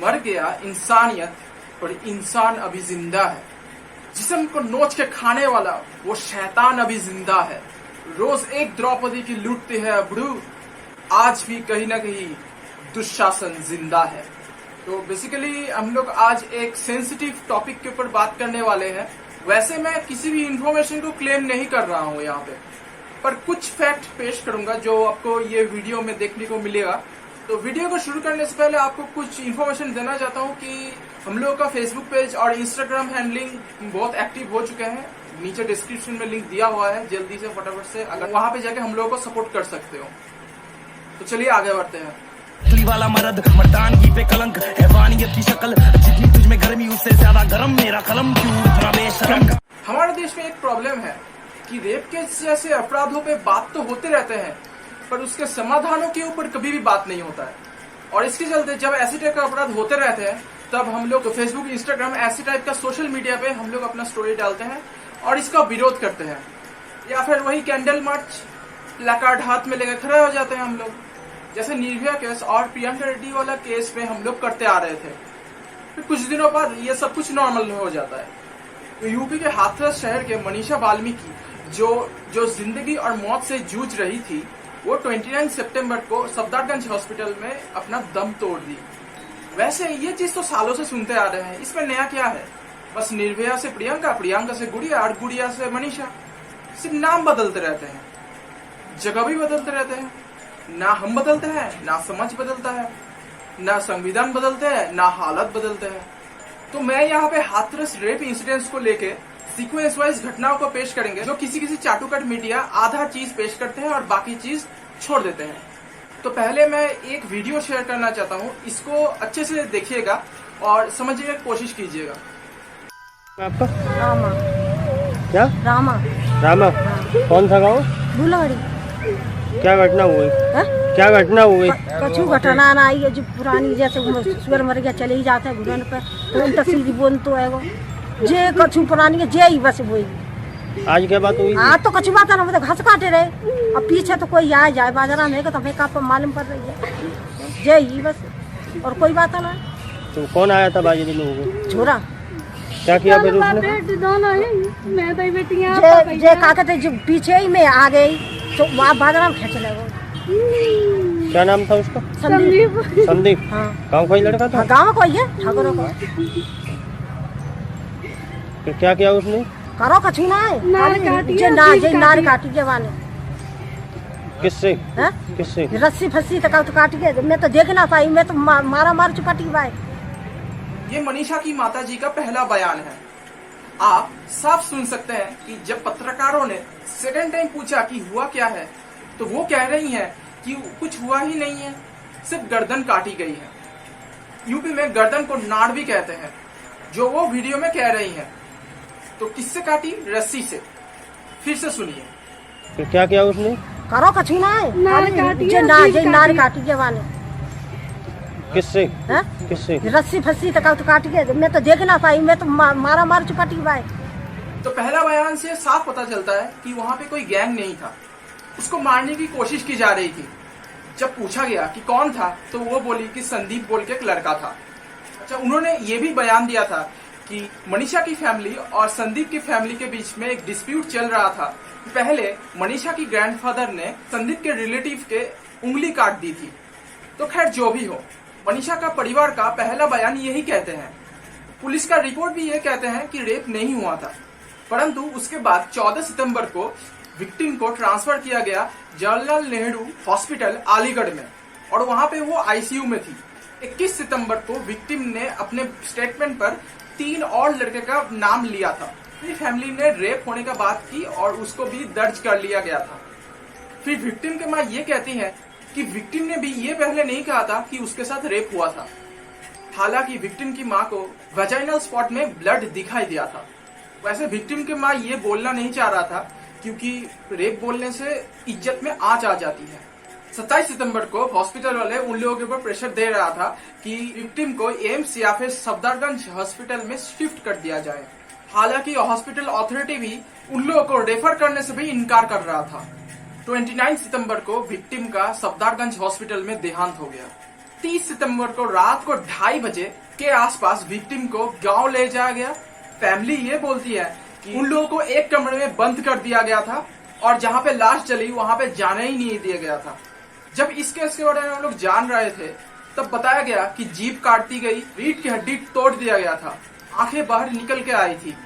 मर गया इंसानियत पर इंसान अभी जिंदा है। जिस्म को नोच के खाने वाला वो शैतान अभी जिंदा है। रोज एक द्रौपदी की लूटते हैं अबड़ू, आज भी कहीं ना कहीं दुशासन जिंदा है। तो बेसिकली हम लोग आज एक सेंसिटिव टॉपिक के ऊपर बात करने वाले हैं। वैसे मैं किसी भी इंफॉर्मेशन को क्लेम नहीं कर रहा हूँ यहाँ पे, पर कुछ फैक्ट पेश करूंगा जो आपको ये वीडियो में देखने को मिलेगा। तो वीडियो को शुरू करने से पहले आपको कुछ इन्फॉर्मेशन देना चाहता हूँ कि हम लोगों का फेसबुक पेज और इंस्टाग्राम हैंडलिंग बहुत एक्टिव हो चुके हैं। नीचे डिस्क्रिप्शन में लिंक दिया हुआ है, जल्दी से फटाफट से अगर वहां पे जाके हम लोगों को सपोर्ट कर सकते हो। तो चलिए आगे बढ़ते हैं। वाला मर्द मर्दानगी पे कलंक हैवानियत की शक्ल, जितनी तुझ में गर्मी उससे ज्यादा गर्म मेरा कलम, क्यों इतना बेशरम। हमारे देश में एक प्रॉब्लम है कि रेप केस जैसे अपराधों पे बात तो होते रहते हैं, पर उसके समाधानों के ऊपर कभी भी बात नहीं होता है। और इसके चलते जब ऐसे टाइप का अपराध होते रहते हैं तब हम लोग तो फेसबुक, इंस्टाग्राम, ऐसे टाइप का सोशल मीडिया पे हम लोग अपना स्टोरी डालते हैं और इसका विरोध करते हैं, या फिर वही कैंडल मार्च, प्लैकार्ड हाथ में लेकर खड़े हो जाते हैं हम लोग, जैसे निर्भया केस और प्रियंका रेड्डी वाला केस में हम लोग करते आ रहे थे। फिर कुछ दिनों बाद ये सब कुछ नॉर्मल हो जाता है। तो यूपी के हाथरस शहर के मनीषा वाल्मीकि जो जिंदगी और मौत से जूझ रही थी, वो 29 सितंबर को सफदरगंज हॉस्पिटल में अपना दम तोड़ दी। वैसे ये चीज तो सालों से सुनते आ रहे हैं, इसमें नया क्या है? बस निर्भया से प्रियंका, प्रियंका से गुड़िया और गुड़िया से मनीषा। सिर्फ नाम बदलते रहते हैं, जगह भी बदलते रहते हैं। ना हम बदलते हैं, ना समझ बदलता है, ना संविधान बदलते हैं, ना हालत बदलते हैं। तो मैं यहाँ पे हाथरस रेप इंसिडेंट्स को लेके सीक्वेंस वाइज घटनाओं को पेश करेंगे, जो किसी किसी चाटुकट मीडिया आधा चीज पेश करते हैं और बाकी चीज छोड़ देते हैं। तो पहले मैं एक वीडियो शेयर करना चाहता हूँ, इसको अच्छे से देखिएगा और समझने की कोशिश कीजिएगा। आपका रामा। क्या? रामा। रामा। कौन सा गाँव? बुलाड़ी। क्या घटना हुई? है? क्या घटना हुई? कछु घटना ना आई है, जो पुरानी जैसे सुअर मर गया चले ही जाते हैं घुटन पर, तो सीधी बोल तो है वो जे कछु पुरानी है जे ही बस वही। आज क्या बात हुई? आज तो कछु बात ना, मतलब घास काटे रहे, अब पीछे तो कोई आ जाए बाजारा में तो हमें कहाँ मालूम पड़ रही है, जे ही बस, और कोई बात ना। तो कौन आया था बाजी लोगों को? छोरा। क्या किया फिर उसने? जे का कहते जो पीछे ही में आ गई तो वहाँ बाजारा में खेच लगे। क्या नाम था उसका? संदीप। संदीप। हाँ। गाँव का ही लड़का था? गाँव कोई है, ठाकुरों को। तो क्या किया उसने? करो कछु ना है, नार काटी जवाने। किससे? हैं? किससे? रस्सी फस्सी तक तो काटी गए, मैं तो देख ना पाई, मैं तो मारा मार चुपटी भाई। ये मनीषा की माताजी का पहला बयान है। आप साफ सुन सकते हैं कि जब पत्रकारों ने सेकंड टाइम पूछा कि हुआ क्या है, तो वो कह रही हैं कि कुछ हुआ ही नहीं है, सिर्फ गर्दन काटी गई है। यूपी में गर्दन को नाड़ भी कहते हैं, जो वो वीडियो में कह रही हैं। तो किससे काटी? रस्सी से। फिर से सुनिए। तो क्या किया उसने? करो कछु ना है, नार काटी जवाने। किससे? हैं? किससे? रस्सी फस्सी तक तो काटी गए, मैं तो देख ना पाई, मैं तो मारा मार चुपटी भाई। तो पहला बयान से साफ पता चलता है कि वहां पे कोई गैंग नहीं था, उसको मारने की कोशिश की जा रही थी। जब पूछा गया कि कौन था, तो वो बोली कि संदीप बोल के एक लड़का था। अच्छा, उन्होंने ये भी बयान दिया था कि मनीषा की फैमिली और संदीप की फैमिली के बीच में एक डिस्प्यूट चल रहा था। पहले मनीषा की ग्रैंडफादर ने संदीप के रिलेटिव के उंगली काट दी थी। तो खैर जो भी हो, मनीषा का परिवार का पहला बयान यही कहते हैं। पुलिस का रिपोर्ट भी ये कहते हैं कि रेप नहीं हुआ था, परंतु उसके बाद 14 सितंबर को विक्टिम को ट्रांसफर किया गया जवाहरलाल नेहरू हॉस्पिटल अलीगढ़ में, और वहां पे वो आईसीयू में थी। 21 सितंबर को विक्टिम ने अपने स्टेटमेंट पर 3 और लड़के का नाम लिया था। फिर फैमिली ने रेप होने का बात की और उसको भी दर्ज कर लिया गया था। फिर विक्टिम के मां ये कहती है कि विक्टिम ने भी ये पहले नहीं कहा था कि उसके साथ रेप हुआ था। हालांकि विक्टिम की मां को वेजाइनल स्पॉट में ब्लड दिखाई दिया था। वैसे विक्टिम के मां ये बोलना नहीं चाह रहा था, क्योंकि रेप बोलने से इज्जत में आंच आ जाती है। 27 सितंबर को हॉस्पिटल वाले उन लोगों के ऊपर प्रेशर दे रहा था कि विक्टिम को एम्स या फिर सफदरगंज हॉस्पिटल में शिफ्ट कर दिया जाए। हालांकि हॉस्पिटल अथॉरिटी भी उन लोगों को रेफर करने से भी इनकार कर रहा था। 29 सितंबर को विक्टिम का सफदरगंज हॉस्पिटल में देहांत हो गया। 30 सितंबर को रात को 2:30 बजे के आसपास विक्टिम को गांव ले जाया गया। फैमिली ये बोलती है कि उन लोगों को एक कमरे में बंद कर दिया गया था और जहां पे लाश जली वहां पे जाने ही नहीं दिया गया था। जब इस केस के बारे में हम लोग जान रहे थे तब बताया गया कि जीभ काट दी गई, रीढ़ की हड्डी तोड़ दिया गया था, आंखें बाहर निकल के आई थी।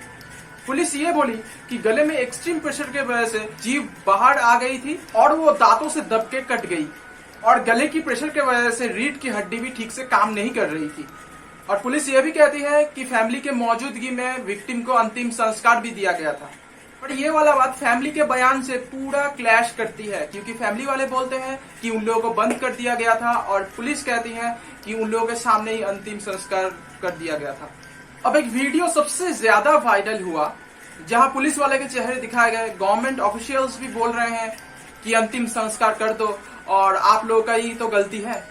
पुलिस ये बोली कि गले में एक्सट्रीम प्रेशर के वजह से जीभ बाहर आ गई थी और वो दांतों से दब के कट गई और गले की प्रेशर के वजह से रीढ़ की हड्डी भी ठीक से काम नहीं कर रही थी। और पुलिस ये भी कहती है कि फैमिली के मौजूदगी में विक्टिम को अंतिम संस्कार भी दिया गया था। पर ये वाला बात फैमिली के बयान से पूरा क्लैश करती है, क्योंकि फैमिली वाले बोलते हैं कि उन लोगों को बंद कर दिया गया था और पुलिस कहती है कि उन लोगों के सामने ही अंतिम संस्कार कर दिया गया था। अब एक वीडियो सबसे ज्यादा वायरल हुआ जहां पुलिस वाले के चेहरे दिखाए गए। गवर्नमेंट ऑफिशियल्स भी बोल रहे हैं कि अंतिम संस्कार कर दो और आप लोगों का ही तो गलती है।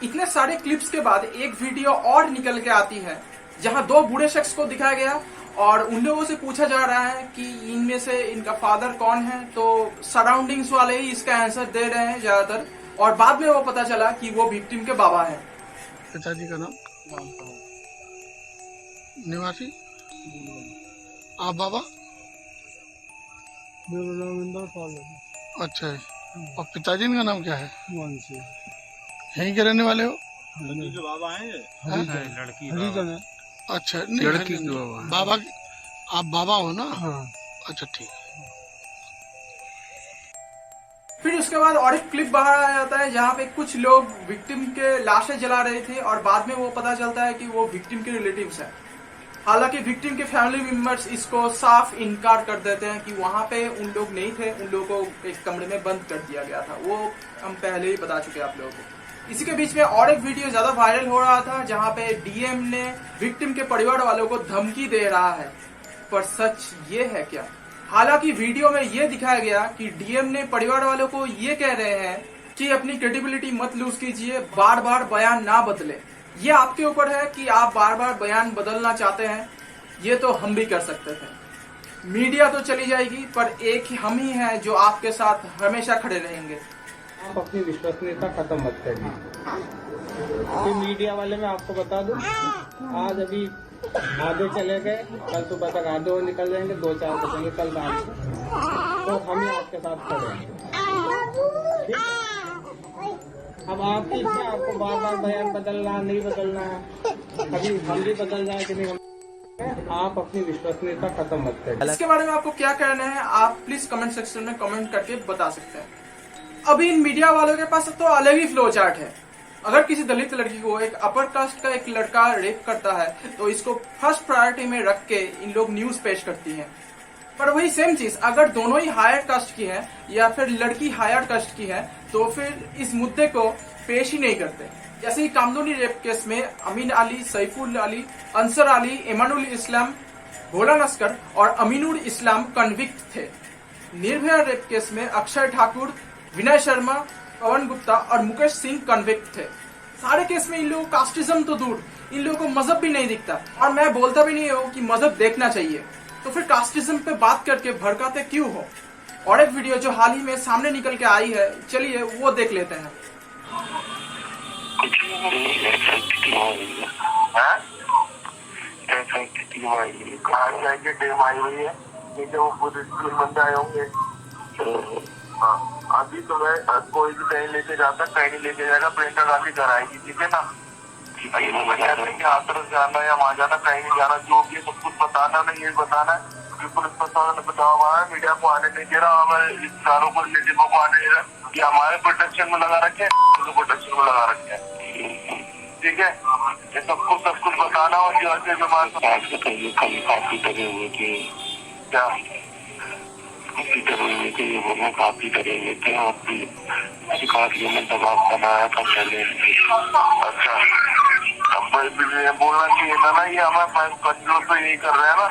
इतने सारे क्लिप्स के बाद एक वीडियो और निकल के आती है जहां 2 बूढ़े शख्स को दिखाया गया और उन लोगों से पूछा जा रहा है कि इनमें से इनका फादर कौन है, तो सराउंडिंग्स वाले ही इसका आंसर दे रहे हैं ज्यादातर और बाद में वो पता चला कि वो विक्टिम के बाबा हैं। पिताजी का नाम निवासी, आप बाबा? मेरा नाम इंदर पाल है। अच्छा है। और पिताजी का नाम क्या है? मानसी। यहीं के रहने वाले हो? जो बाबा हैं लड़की हरिजन है। अच्छा, नहीं लड़की के बाबा। आप बाबा हो ना? हाँ। अच्छा, ठीक है। फिर उसके बाद और एक क्लिप बाहर आ जाता है जहां पे कुछ लोग विक्टिम के लाशें जला रहे थे और बाद में वो पता चलता है कि वो विक्टिम के रिलेटिव्स हैं। हालांकि विक्टिम के फैमिली मेंबर्स इसको साफ इनकार कर देते हैं कि वहां पे उन लोग नहीं थे, उन लोगों को एक कमरे में बंद कर दिया गया था। वो हम पहले ही बता चुके हैं आप लोगों को। इसी के बीच में और एक वीडियो ज्यादा वायरल हो रहा था जहां पे डीएम ने विक्टिम के परिवार वालों को धमकी दे रहा है, पर सच ये है क्या? हालांकि वीडियो में ये दिखाया गया कि डीएम ने परिवार वालों को ये कह रहे हैं कि अपनी क्रेडिबिलिटी मत लूज कीजिए, बार बार बयान ना बदले। ये आपके ऊपर है कि आप बार बार बयान बदलना चाहते हैं, ये तो हम भी कर सकते थे। मीडिया तो चली जाएगी पर एक ही हम ही हैं जो आपके साथ हमेशा खड़े रहेंगे। आप अपनी विश्वसनीयता खत्म मत करिए। तो मीडिया वाले मैं आपको बता दूं, आज अभी आधे चले गए, कल सुबह तक आधे और निकल जाएंगे, 2-4 बचेंगे कल रात को, तो हम ही आपके साथ खड़े हैं। अब आपकी इच्छा, आपको बार बार बयान बदलना नहीं बदलना, कभी हम भी बदल जाए कि नहीं, आप अपनी विश्वसनीयता खत्म मत करिए। इसके बारे में आपको क्या कहना है आप प्लीज कमेंट सेक्शन में कमेंट करके बता सकते हैं। अभी इन मीडिया वालों के पास तो अलग ही फ्लो चार्ट है। अगर किसी दलित लड़की को एक अपर कास्ट का एक लड़का रेप करता है तो इसको फर्स्ट प्रायोरिटी में रख के इन लोग न्यूज पेश करती हैं। पर वही सेम चीज अगर दोनों ही हायर कास्ट की है या फिर लड़की हायर कास्ट की है तो फिर इस मुद्दे को पेश ही नहीं करते। जैसे ही कामदूनी रेप केस में अमीन अली, सैफुल अली, अंसर अली, इमानुल इस्लाम, भोला नस्कर और अमीनुल इस्लाम कन्विक्ट थे। निर्भया रेप केस में अक्षय ठाकुर, विनय शर्मा, पवन गुप्ता और मुकेश सिंह कन्विक्ट थे। सारे केस में इन लोगों को कास्टिज्म तो दूर, इन लोगों को मजहब भी नहीं दिखता और मैं बोलता भी नहीं हूँ कि मजहब देखना चाहिए, तो फिर कास्टिज्म पे बात करके भड़काते क्यों हो? और एक वीडियो जो हाल ही में सामने निकल के आई है, चलिए वो देख लेते हैं। अभी तो मैं कोई भी कहीं लेके जाता, कहीं नहीं लेके जाएगा, प्रियंका गांधी घर आएगी, ठीक है ना? हाथरस जाना या वहाँ जाना, कहीं नहीं जाना, जो भी सब कुछ बताना नहीं, ये बताना है। पुलिस प्रशासन ने बताया हुआ है, मीडिया को आने नहीं दे रहा, हमें चारों को रिलेटिवों को आने दे रहा, कि हमारे प्रोटेक्शन में लगा रखे, प्रोटेक्शन में लगा रखे, ठीक है? ये सब कुछ बताना और जो ऐसे जो काफी डरे हुए थे, क्या काफी डरे हुए थे, ये बोलना काफी डरे हुए थे, आपकी शिकायत में दबाव बनाया था पहले। अच्छा, अब बोलना चाहिए था ना, ये हमें कंट्रोल तो यही कर रहे हैं ना,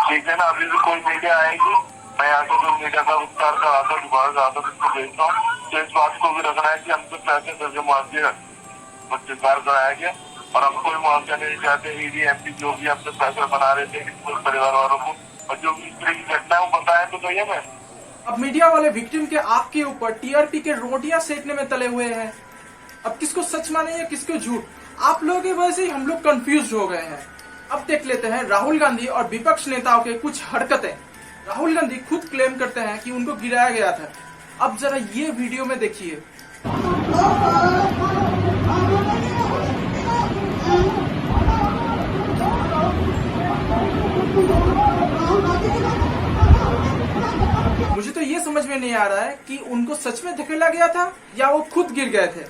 ठीक है ना? अभी भी कोई मीडिया आएगी, मैं यहाँ से तो मीडिया का विस्तार कराता हूँ, दोबारा जाता हूँ, इसको भेजता हूँ। तो इस बात को भी रखना है कि हमको पैसे दर्जे मुआवजे स्वीकार कराया गया और हम कोई मुआवजा नहीं चाहते। ईडी एमपी जो भी हमसे पैसे बना रहे थे परिवार वालों को, और जो भी इस तरह की घटना है वो बताया तो ये मैं अब मीडिया वाले विक्टिम के आग के ऊपर टीआरपी के रोटियां सेकने में तले हुए हैं। अब किसको सच माने या किसको झूठ, आप लोगों की वजह से ही हम लोग कंफ्यूज हो गए हैं। अब देख लेते हैं राहुल गांधी और विपक्ष नेताओं के कुछ हरकतें। राहुल गांधी खुद क्लेम करते हैं कि उनको गिराया गया था। अब जरा ये वीडियो में देखिए। मुझे तो ये समझ में नहीं आ रहा है कि उनको सच में धकेला गया था या वो खुद गिर गए थे।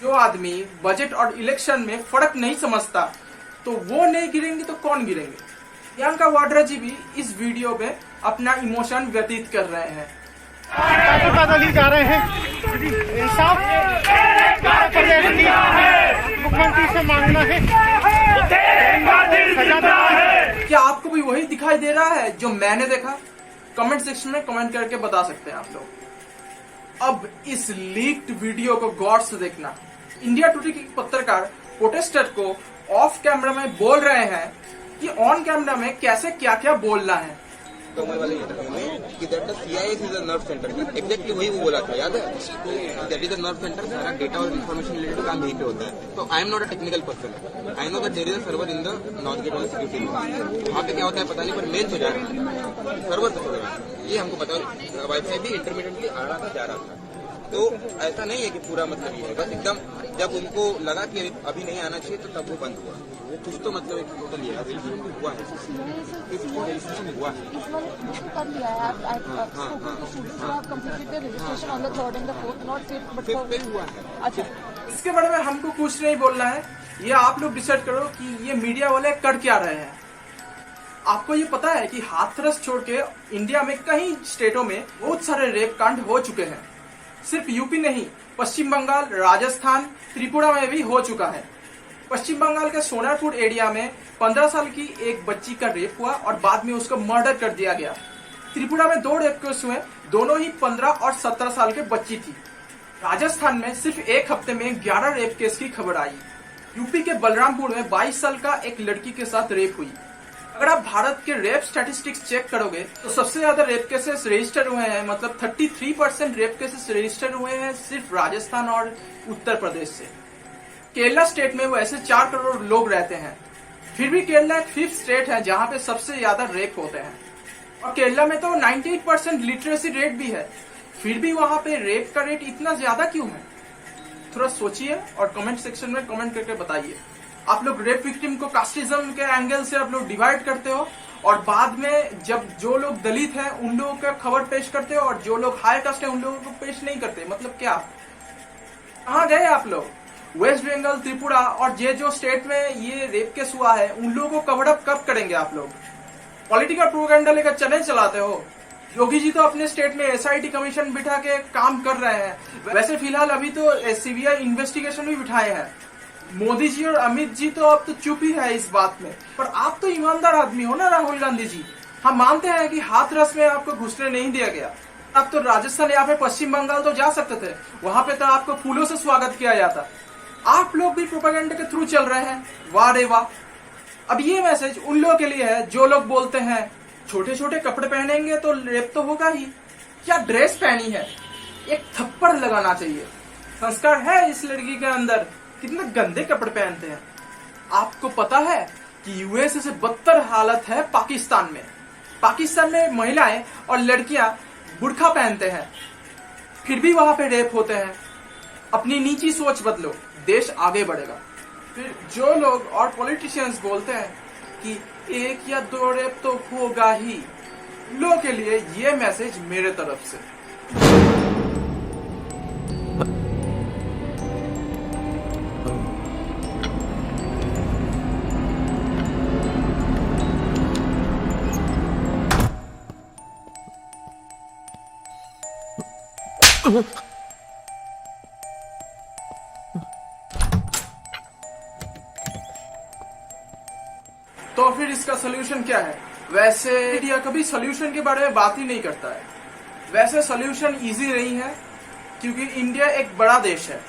जो आदमी बजट और इलेक्शन में फर्क नहीं समझता तो वो नहीं गिरेंगे तो कौन गिरेंगे। प्रियंका वाड्रा जी भी इस वीडियो में अपना इमोशन व्यतीत कर रहे हैं। पैदल ही जा रहे हैं, इंसाफ मुख्यमंत्री से मांगना है, सजा देना है। क्या आपको भी वही दिखाई दे रहा है जो मैंने देखा? कमेंट सेक्शन में कमेंट करके बता सकते हैं आप लोग। अब इस लीक्ड वीडियो को गौर से देखना। इंडिया टुडे के पत्रकार प्रोटेस्टर को ऑफ कैमरा में बोल रहे हैं कि ऑन कैमरा में कैसे क्या क्या बोलना है। तो वाले इंटरव्यू में कि that the CIS is a nerve centre, exactly वही वो बोला था, याद है? That is a nerve centre, सारा डेटा और इन्फॉर्मेशन रिलेटेड काम यहीं पे होता है। तो I am not a technical person, I know that there is a server in the north gate वाला सिक्योरिटी। वहाँ पे क्या होता है पता नहीं, पर मेल हो जा रहा है, सर्वर तक हो रहा है, ये हमको पता। वाईफाई भी इंटरमीडिएटली आ रहा था, जा रहा था। तो ऐसा नहीं है कि पूरा मतलब ये है, बस एकदम जब उनको लगा कि अभी नहीं आना चाहिए तो तब वो बंद हुआ। वो कुछ तो मतलब एक टोटल हुआ है, हुआ है। अच्छा, इसके बारे में हमको कुछ नहीं बोलना है, ये आप लोग डिसाइड करो कि ये मीडिया वाले कर क्या रहे हैं। आपको ये पता है कि हाथरस छोड़ के इंडिया में कई स्टेटों में बहुत सारे रेप कांड हो चुके हैं। सिर्फ यूपी नहीं, पश्चिम बंगाल, राजस्थान, त्रिपुरा में भी हो चुका है। पश्चिम बंगाल के सोनारपुर एरिया में 15 साल की एक बच्ची का रेप हुआ और बाद में उसको मर्डर कर दिया गया। त्रिपुरा में 2 रेप केस हुए, दोनों ही 15 और 17 साल के बच्ची थी। राजस्थान में सिर्फ एक हफ्ते में 11 रेप केस की खबर आई। यूपी के बलरामपुर में 22 साल का एक लड़की के साथ रेप हुई। अगर आप भारत के रेप स्टैटिस्टिक्स चेक करोगे तो सबसे ज्यादा रेप केसेस रजिस्टर हुए हैं, मतलब 33% रेप केसेस रजिस्टर हुए हैं सिर्फ राजस्थान और उत्तर प्रदेश से। केरला स्टेट में वैसे 4 करोड़ लोग रहते हैं, फिर भी केरला एक 5th स्टेट है जहां पे सबसे ज्यादा रेप होते हैं। और केरला में तो 98% लिटरेसी रेट भी है, फिर भी वहां पे रेप का रेट इतना ज्यादा क्यों है? थोड़ा सोचिए और कमेंट सेक्शन में कमेंट करके बताइए। आप लोग रेप विक्टिम को कास्टिज्म के एंगल से आप लोग डिवाइड करते हो और बाद में जब जो लोग दलित हैं उन लोगों का खबर पेश करते हो और जो लोग हाई कास्ट है उन लोगों को पेश नहीं करते। मतलब क्या, कहाँ गए आप लोग? वेस्ट बंगाल, त्रिपुरा और ये जो स्टेट में ये रेप केस हुआ है उन लोगों को कवर अप कब करेंगे आप लोग? पॉलिटिकल प्रोपेगेंडा लेकर चैनल चलाते हो। योगी जी तो अपने स्टेट में एसआईटी कमीशन बिठा के काम कर रहे हैं। वैसे फिलहाल अभी तो सीबीआई इन्वेस्टिगेशन भी बिठाए हैं। मोदी जी और अमित जी तो अब तो चुप ही है इस बात में, पर आप तो ईमानदार आदमी हो ना राहुल गांधी जी। हम मानते हैं कि हाथरस में आपको घुसने नहीं दिया गया। अब तो राजस्थान या फिर पश्चिम बंगाल तो जा सकते थे, वहां पे तो आपको फूलों से स्वागत किया जाता। आप लोग भी प्रोपेगेंडा के थ्रू चल रहे हैं, वाह रे वाह। अब ये मैसेज उन लोगों के लिए है जो लोग बोलते हैं छोटे छोटे कपड़े पहनेंगे तो रेप तो होगा ही। क्या ड्रेस पहनी है, एक थप्पड़ लगाना चाहिए। संस्कार है इस लड़की के अंदर, कितने गंदे कपड़े पहनते हैं। आपको पता है कि यूएसए से बदतर हालत है पाकिस्तान में। पाकिस्तान में महिलाएं और लड़कियां बुर्का पहनते हैं, फिर भी वहां पे रेप होते हैं। अपनी नीची सोच बदलो, देश आगे बढ़ेगा। फिर जो लोग और पॉलिटिशियंस बोलते हैं कि 1 या 2 रेप तो होगा ही, लोगों के लिए ये मैसेज मेरे तरफ से। तो फिर इसका सोल्यूशन क्या है? वैसे इंडिया कभी सोल्यूशन के बारे में बात ही नहीं करता है। वैसे सोल्यूशन इजी नहीं है, क्योंकि इंडिया एक बड़ा देश है।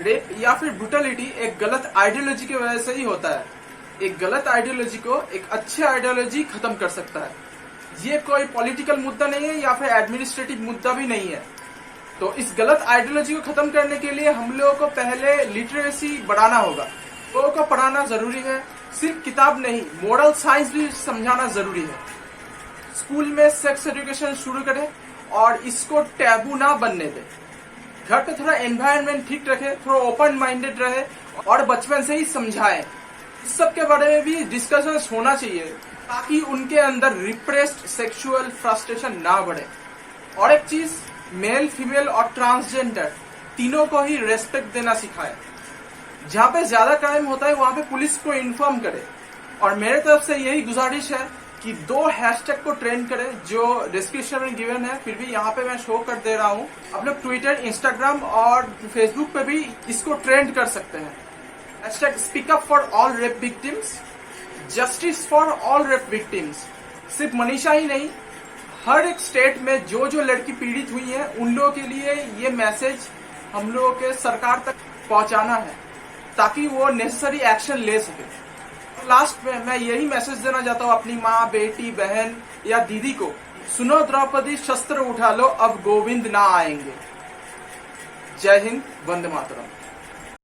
रेप या फिर ब्रूटलिटी एक गलत आइडियोलॉजी की वजह से ही होता है। एक गलत आइडियोलॉजी को एक अच्छे आइडियोलॉजी खत्म कर सकता है। ये कोई पॉलिटिकल मुद्दा नहीं है या फिर एडमिनिस्ट्रेटिव मुद्दा भी नहीं है। तो इस गलत आइडियोलॉजी को खत्म करने के लिए हम लोगों को पहले लिटरेसी बढ़ाना होगा। लोगों को पढ़ाना जरूरी है, सिर्फ किताब नहीं, मोरल साइंस भी समझाना जरूरी है। स्कूल में सेक्स एजुकेशन शुरू करें और इसको टैबू ना बनने दें। घर पे थोड़ा एनवायरनमेंट ठीक रखे, थोड़ा ओपन माइंडेड रहे और बचपन से ही समझाएं। इस सब के बारे में भी डिस्कशन होना चाहिए ताकि उनके अंदर रिप्रेस्ड सेक्सुअल फ्रस्ट्रेशन ना बढ़े। और एक चीज, मेल, फीमेल और ट्रांसजेंडर तीनों को ही रेस्पेक्ट देना सिखाए। जहाँ पे ज्यादा क्राइम होता है वहां पे पुलिस को इन्फॉर्म करे। और मेरे तरफ से यही गुजारिश है कि 2 हैशटैग को ट्रेंड करें जो डिस्क्रिप्शन में गिवन है, फिर भी यहाँ पे मैं शो कर दे रहा हूँ। आप लोग ट्विटर, इंस्टाग्राम और फेसबुक पे भी इसको ट्रेंड कर सकते हैं। Hashtag speak up for all rape victims, justice for all rape victims. सिर्फ मनीषा ही नहीं, हर एक स्टेट में जो जो लड़की पीड़ित हुई है उन लोगों के लिए ये मैसेज हम लोगों के सरकार तक पहुंचाना है ताकि वो नेसेसरी एक्शन ले सके। लास्ट में मैं यही मैसेज देना चाहता हूँ अपनी माँ, बेटी, बहन या दीदी को, सुनो द्रौपदी शस्त्र उठा लो, अब गोविंद ना आएंगे। जय हिंद, वंदे मातरम।